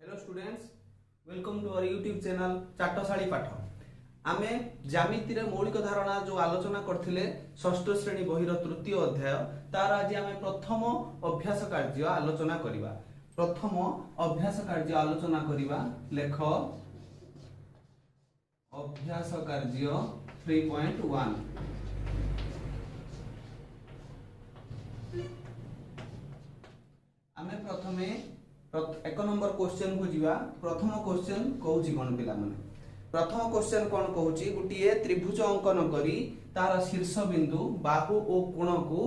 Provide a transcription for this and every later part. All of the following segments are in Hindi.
Hello students, welcome to our YouTube channel Chatasali Patha. आमे ज्यामितिर मौलिक धारणा जो आलोचना करथिले षष्ठ श्रेणी बहिर तृतीय अध्याय तार आज आमे प्रथम अभ्यास कार्य आलोचना करिबा। प्रथम अभ्यास कार्य आलोचना करिबा। लेख अभ्यास कार्य 3.1। आमे प्रथमे एक नंबर क्वेश्चन को जीवा। प्रथम क्वेश्चन कहूची कोन पिला माने, प्रथम क्वेश्चन कोन कहूची गुटिए त्रिभुज अंकन करी तार शीर्ष बिंदु बाहु और कोण को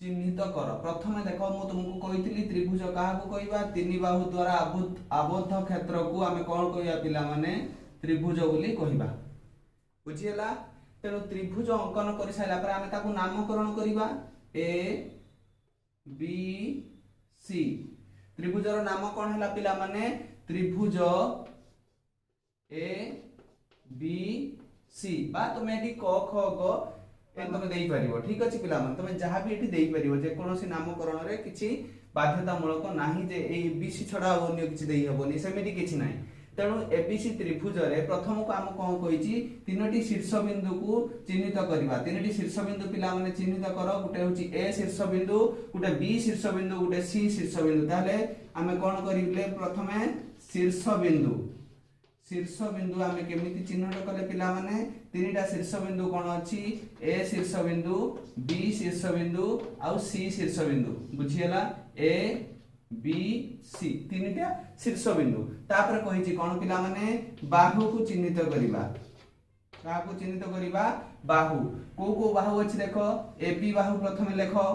चिन्हित कर। प्रथमे देखो मु तुमको कहितली त्रिभुज काहा को कहिबा, तीन बाहु द्वारा आबद्ध क्षेत्र को आमे कोन कहिया पिला माने त्रिभुज बोली कहिबा। बुझियला। तेनो त्रिभुज अंकन करि साइला पर आमे ताकू नामकरण करिबा ए बी सी। त्रिभुजर नाम कोन हला पिला माने त्रिभुज ए बी सी बा तुम एटी क ख ग एन तुम देई परिबो। ठीक अछि पिला मन, तुम जहां भी एटी देई परिबो। जे कोनोसी नामकरण रे किछि बाध्यतामूलक नाही जे ए बी सी छडा अन्य किछि देई हबोनी, सेमिति किछि नाही। तेणु एबीसी त्रिभुज रे प्रथम को हम कोन कहिछि तीनोटी शीर्ष बिंदु को चिन्हित करिबा। तीनोटी शीर्ष बिंदु पिला माने चिन्हित करो। गुटे होछि ए शीर्ष बिंदु, गुटे बी शीर्ष बिंदु, गुटे सी शीर्ष बिंदु। ताले हमें कोन करिले प्रथमे शीर्ष बिंदु। शीर्ष बिंदु आमे केमिति चिन्हित कले पिला माने तीनटा शीर्ष बिंदु कोन अछि ए शीर्ष बिंदु, बी शीर्ष बिंदु आ सी शीर्ष बिंदु। बुझियला। ए बी सी तीनटा शीर्ष बिंदु। तापर कहिछि कोन पिला माने बाहु को चिन्हित करिबा। का को चिन्हित करिबा? बाहु। को बाहु अछि देखो, ए बी बाहु प्रथमे लेखो।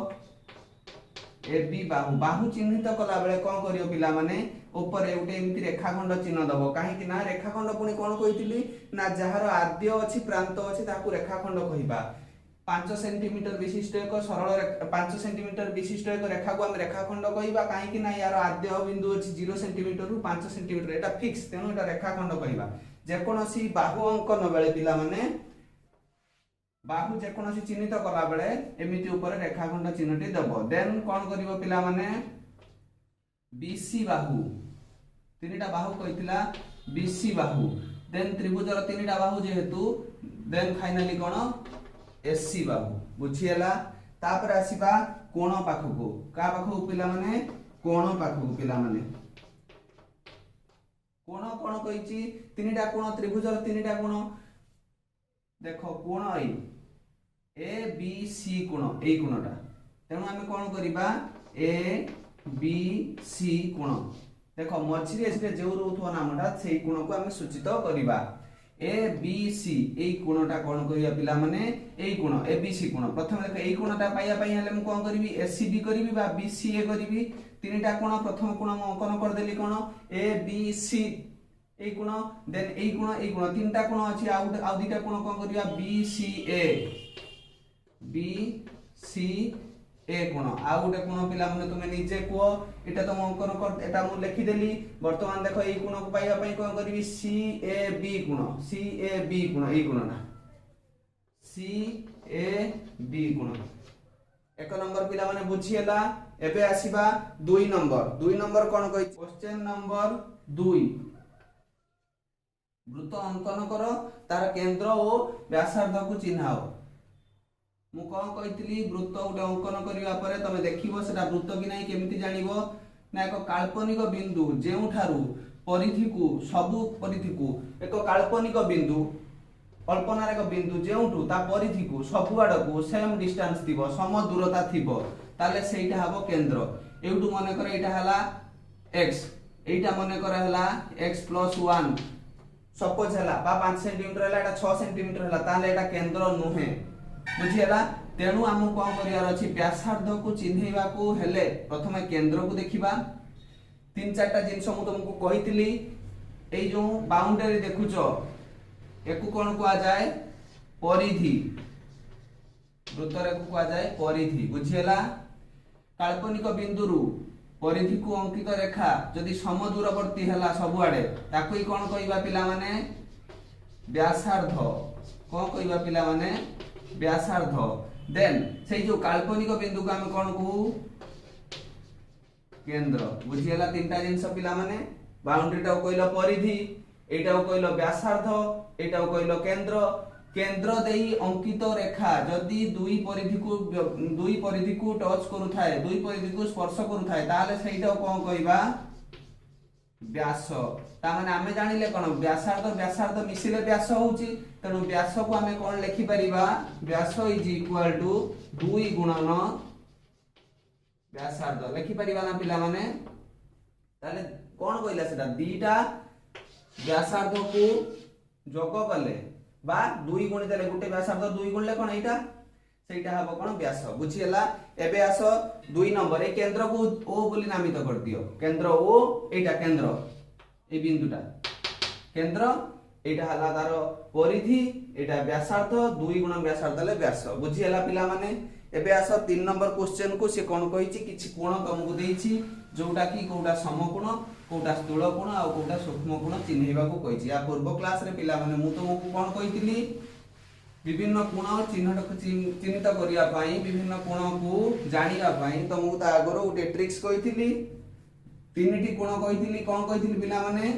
ए बी बाहु। बाहु चिन्हित कला बेले कोन करियो पिला माने ऊपर एउटे एमिति रेखाखंड चिन्ह दबो। काहे कि ना रेखाखंड पुनी कोन कहितली ना जहार आद्य अछि प्रांत अछि ताकू रेखाखंड कहिबा। 5 सेंटीमीटर विशिष्ट एक सरल 5 सेंटीमीटर विशिष्ट एक रेखा को हम रेखाखंड कहिबा। काहे कि ना यार आद्य बिंदु अछि 0 सेंटीमीटर रु 5 सेंटीमीटर, एटा फिक्स। तेनु एटा रेखाखंड कहिबा। जे कोनोसी बाहु अंकन बेले पिला माने बाहु जे कोनोसी चिन्हित कला बेले एमिति ऊपर रेखाखंड चिन्हटी दबो। देन कोन करिवो पिला माने बीसी बाहु। तीनटा बाहु कहितला बीसी बाहु। देन त्रिभुजर तीनटा बाहु जेहेतु देन फाइनली कोन एसी बाहु। बुझियला। तापर आसीबा कोण पाखको। का पाखको पिला माने कोण पाखको पिला माने कोण कोण कहिची तीनटा कोण त्रिभुजर तीनटा कोण देखो कोण ए बी सी कोण एई कोणटा। तेनु आमे कोन करिबा ए बी सी कोण। देखो मझिरे जे जेउ रहउथो नामटा सेई कोण को आमे सूचित करिबा। ए बी सी एई कोणटा कोन करिया पिला माने एई कोण ए बी सी कोण। प्रथम देखो एई कोणटा पाइया पई हले म कोन करबी ए सी बी करबी बा बी सी ए करबी। तीनटा कोण प्रथम कोण म अंकन कर देली कोण ए बी सी एई कोण। देन एई कोण तीनटा कोण अछि आ दुटा कोण कोन करिया बी सी ए कोण। आ गुटे कोण पिला माने तुमे निजे को एटा तो अंकन कर एटा मु लिखि देली। वर्तमान देखो एई कोण को पाइया पई कोन करबी सी ए बी कोण। सी ए बी कोण एई कोण ना सी ए बी कोण। एक नंबर पिला माने बुझियला। एबे आसीबा 2 नंबर। 2 नंबर कोन कहि क्वेश्चन नंबर 2। वृत्त अंकन करो, तार केंद्र और व्यासार्ध को चिन्हाओ। मु कोन कहितली वृत्त उटे अंकन करिवा परे तमे देखिबो सेटा वृत्त कि नाही केमिति जानिबो ना एक काल्पनिक बिंदु जेउठारु परिधि को सबु परिधि को एक काल्पनिक बिंदु कल्पनार एक बिंदु जेउठु ता परिधि को सबु आड़ को सेम डिस्टेंस थिबो सम दूरता थिबो ताले सेइटा हबो केंद्र। एउटु मने करे एटा हला x, एइटा मने करे हला x + 1 सपोज हला बा 5 सेंटीमीटर हला एटा 6 सेंटीमीटर हला ताले एटा केंद्र नुहे। बुझियला। तेणु आम कौन करियार अछि व्यासार्ध को चिन्हैबा को हेले प्रथमे केंद्र को देखिबा। 3-4टा जिंस मु तुमको कहितली एई जो बाउंडरी देखुचो एकु कोन को आ जाय परिधि। वृत्तर को आ जाय परिधि। बुझियला। काल्पनिक बिंदुरु परिधि को अंकित रेखा जदि समदूरवर्ती हला सब आडे ताकू ही कोन कहिबा पिला माने व्यासार्ध। कोन कहिबा पिला माने व्यासार्ध। देन से जो काल्पनिक बिंदु को हम कोन कहू केंद्र। बुझियला। तीनटा जिंस पिला माने बाउंड्री टा कहलो परिधि, एटा कहलो व्यासार्ध, एटा कहलो केंद्र। केंद्र देई अंकित रेखा जदि दुई परिधि को टच करूथाए, दुई परिधि को स्पर्श करूथाए, ताले सेइटा कोन कहबा व्यास। ता माने आमे जानिले कोन व्यासार्ध मिसिले व्यास होउची, तेनु व्यास को आमे कोन लिखि परिबा, व्यास इज इक्वल टू 2 गुणन व्यासार्ध लिखि परिबा ना पिला माने। ताले कोन कहला सेटा दीटा व्यासार्ध को जोग कले बा 2 गुणी देले गुटे व्यासार्ध 2 गुणले कोन एटा सेटा हबो कोन व्यास। बुझियला। एबे आस 2 नंबर ए केंद्र को ओ बोली नामित कर दियो। केंद्र ओ, एटा केंद्र ए बिंदुटा केंद्र, एटा हला तार परिधि, एटा व्यासार्ध 2 गुण व्यासार्ध ले व्यास। बुझियला पिला माने। एबे आस 3 नंबर क्वेश्चन को से कोन कहिछि, किछि कोण तुमको देइछि जोटा कि कोटा समकोण, कोटा स्थूल कोण आ कोटा सूक्ष्म कोण चिन्हैबा को कहिछि। या पूर्व क्लास रे पिला माने मु तुमको कोन कहितली, विभिन्न कोण चिन्हित करिया पाई, विभिन्न कोण को जानिया पाई तुमको ता आगर उटे ट्रिक्स कहितली। तीनटी कोण कहितली, कोन कहितली पिला माने,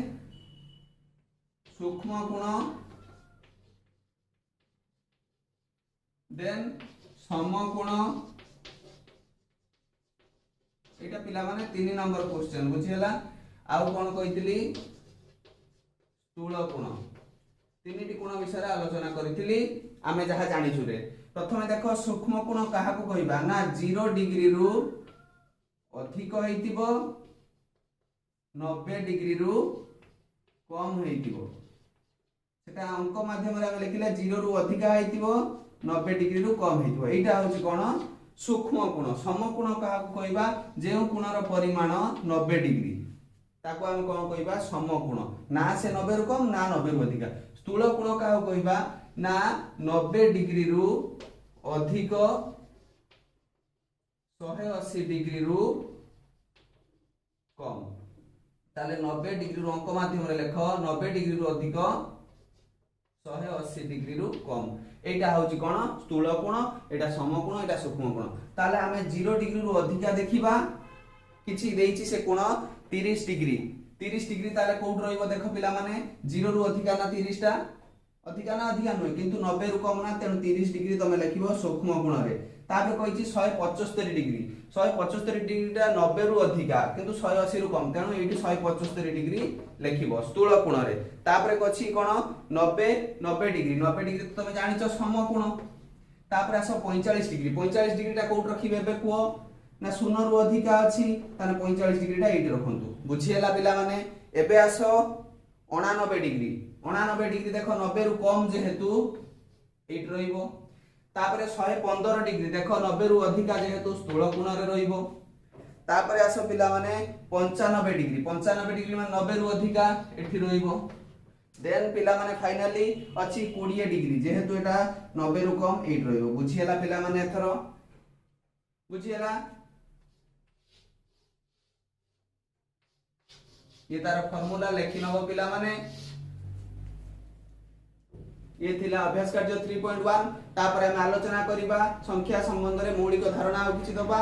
सूक्ष्म कोण, देन समकोण, एटा पिला माने 3 नंबर क्वेश्चन। बुझियला। आउ कोन कहितली, स्थूल कोण। तीनटी कोण विषय आलोचना करितली आमे जहा जानिछु रे। प्रथमे देखो सूक्ष्म कोण काहा को कहिबा ना 0 डिग्री रु अधिक हेतिबो, 90 डिग्री रु कम हेतिबो। सेटा अंक माध्यम रे लिखिले 0 रु अधिक हेतिबो, 90 डिग्री रु कम हेतिबो। एटा होछि कोन सूक्ष्म कोण। समकोण काहा को कहिबा, जेउ कोणर परिमाण 90 डिग्री ताको हम कोन कहिबा समकोण, ना से 90 रु कम ना 90 रु अधिक। स्थूल कोण काहा को कहिबा ना 90 डिग्री रु अधिक 180 डिग्री रु कम। ताले 90 डिग्री रु अंक माध्यम रे लेख, 90 डिग्री रु अधिक 180 डिग्री रु कम। एटा होची कोन स्थूल कोण, एटा समकोण, एटा सूक्ष्म कोण। ताले आमे 0 डिग्री रु अधिका देखिबा, किछि देइछि से कोण 30 डिग्री। 30 डिग्री ताले कोड रहइबो देखो पिला माने, 0 रु अधिका ना 30 टा अधिका ना अधिका नय, किंतु 90 रु कम ना, तेनु 30 डिग्री तमे लिखिबो सूक्ष्म कोण रे। ताबे कहिछि 175 डिग्री, 175 डिग्री टा 90 रु अधिका किंतु 180 रु कम, तेनु एठी 175 डिग्री लिखिबो स्थूल कोण रे। तापरे कछि कोन 90 डिग्री, 90 डिग्री तमे जानिचो समकोण। तापरे आसो 45 डिग्री, 45 डिग्री टा कोड रखिबे बे को ना 0 रु अधिका अछि, ताने 45 डिग्री टा एठी रखंतु। बुझियला पिला माने। एबे आसो 89 डिग्री, 89 डिग्री देखो 90 रु कम जेहेतु एठी रहिबो। तापरे 115 डिग्री देखो 90 रु अधिका जेहेतु स्थूल कोण रे रहिबो। तापरे आसो पिला माने 95 डिग्री, 95 डिग्री माने 90 रु अधिका एठी रहिबो। देन पिला माने फाइनली अछि 20 डिग्री जेहेतु एटा 90 रु कम एठी रहिबो। बुझियला पिला माने एथरो। बुझियला। ये तार फार्मूला लेखि नबो पिला माने। ये थिला अभ्यास कार्य 3.1। तापर हम आलोचना करिबा संख्या संबंध रे मौलिक धारणा आ किछि दबा।